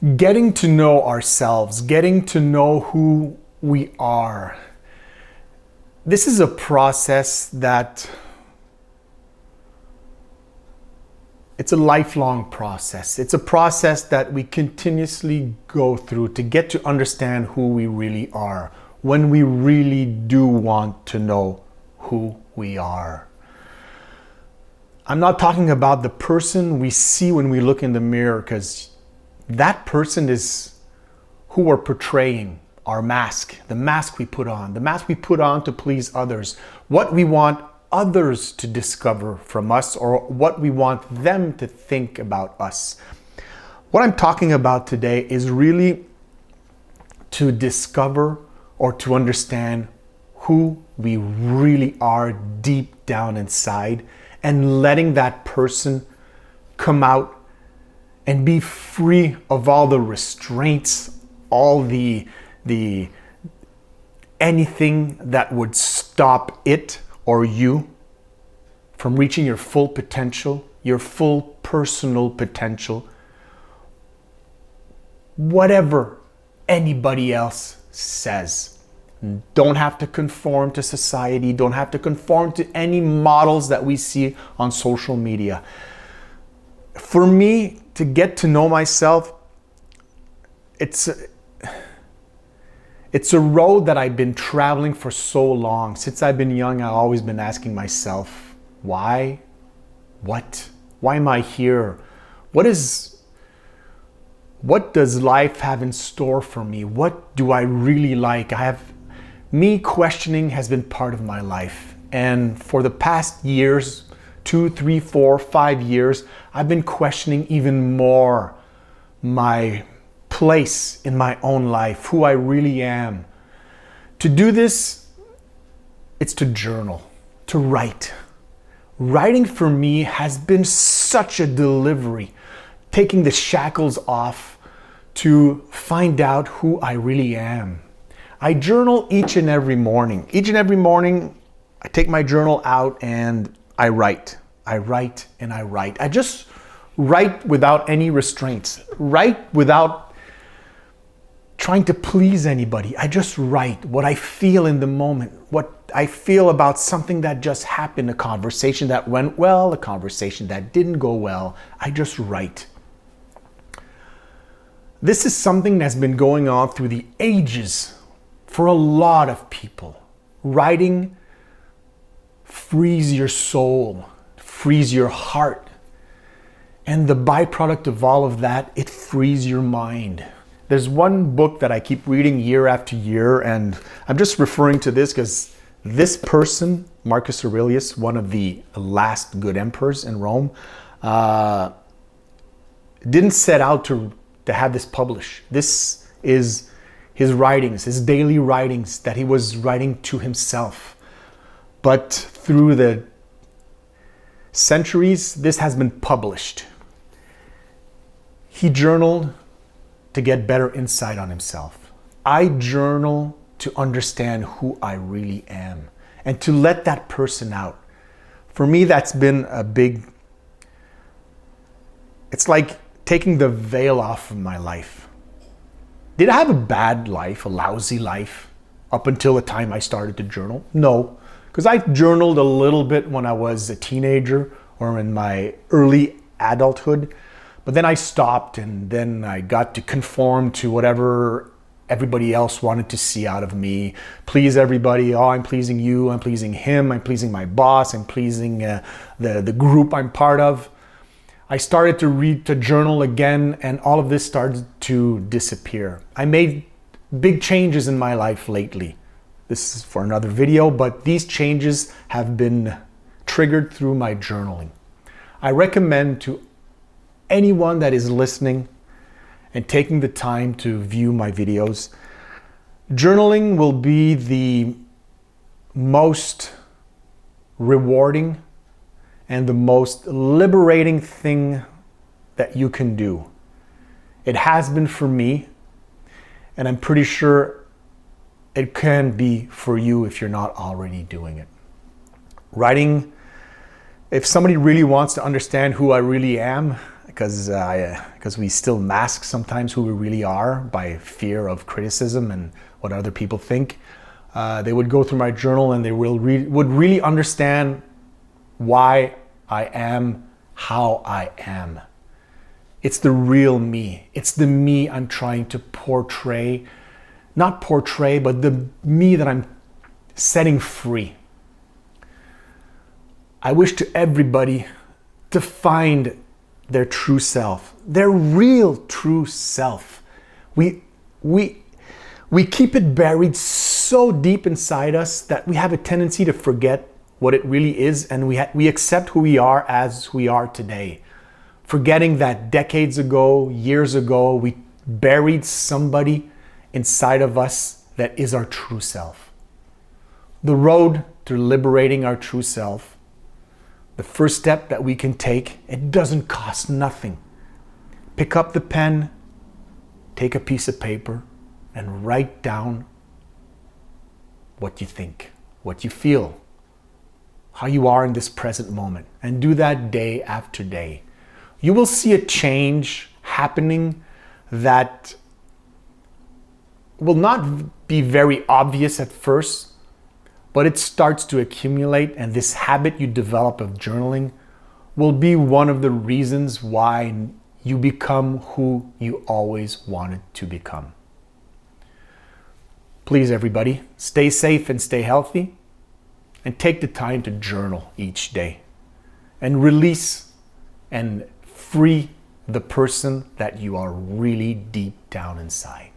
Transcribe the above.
Getting to know ourselves, getting to know who we are. This is a process that it's a lifelong process. It's a process that we continuously go through to get to understand who we really are, when we really do want to know who we are. I'm not talking about the person we see when we look in the mirror, because that person is who we're portraying, our mask, the mask we put on to please others, what we want others to discover from us, or what we want them to think about us. What I'm talking about today is really to discover or to understand who we really are deep down inside, and letting that person come out and be free of all the restraints, all the anything that would stop it or you from reaching your full potential, your full personal potential, whatever anybody else says. Don't have to conform to society, don't have to conform to any models that we see on social media. For me, to get to know myself, it's a road that I've been traveling for so long. Since I've been young, I've always been asking myself, why? What? Why am I here? What does life have in store for me? What do I really like? Me questioning has been part of my life. And for the past years, 2, 3, 4, 5 years, I've been questioning even more my place in my own life, who I really am. To do this, it's to journal, to write. Writing for me has been such a delivery, taking the shackles off to find out who I really am. I journal each and every morning. Each and every morning, I take my journal out and I write. I write and I write. I just write without any restraints. Write without trying to please anybody. I just write what I feel in the moment, what I feel about something that just happened, a conversation that went well, a conversation that didn't go well. I just write. This is something that's been going on through the ages for a lot of people. Writing frees your soul, frees your heart. And the byproduct of all of that, it frees your mind. There's one book that I keep reading year after year, and I'm just referring to this because this person, Marcus Aurelius, one of the last good emperors in Rome, didn't set out to have this published. This is his writings, his daily writings that he was writing to himself. But through the centuries, this has been published. He journaled to get better insight on himself. I journal to understand who I really am and to let that person out. For me, that's been a big, it's like taking the veil off of my life. Did I have a bad life, a lousy life, up until the time I started to journal? No, because I journaled a little bit when I was a teenager or in my early adulthood, but then I stopped, and then I got to conform to whatever everybody else wanted to see out of me. Please everybody. Oh, I'm pleasing you, I'm pleasing him, I'm pleasing my boss, I'm pleasing the group I'm part of. I started to journal again, and all of this started to disappear. I made big changes in my life lately. This is for another video, but these changes have been triggered through my journaling. I recommend to anyone that is listening and taking the time to view my videos, journaling will be the most rewarding and the most liberating thing that you can do. It has been for me, and I'm pretty sure it can be for you if you're not already doing it. Writing, if somebody really wants to understand who I really am, because we still mask sometimes who we really are by fear of criticism and what other people think. They would go through my journal and they would really understand why I am how I am. It's the real me. It's the me I'm trying to portray. Not portray, but the me that I'm setting free. I wish to everybody to find their true self, their real true self. We keep it buried so deep inside us that we have a tendency to forget what it really is, and we accept who we are as we are today. Forgetting that decades ago, years ago, we buried somebody inside of us that is our true self. The road to liberating our true self, the first step that we can take, it doesn't cost nothing. Pick up the pen, take a piece of paper, and write down what you think, what you feel, how you are in this present moment, and do that day after day. You will see a change happening that will not be very obvious at first, but it starts to accumulate, and this habit you develop of journaling will be one of the reasons why you become who you always wanted to become. Please, everybody, stay safe and stay healthy, and take the time to journal each day and release and free the person that you are really deep down inside.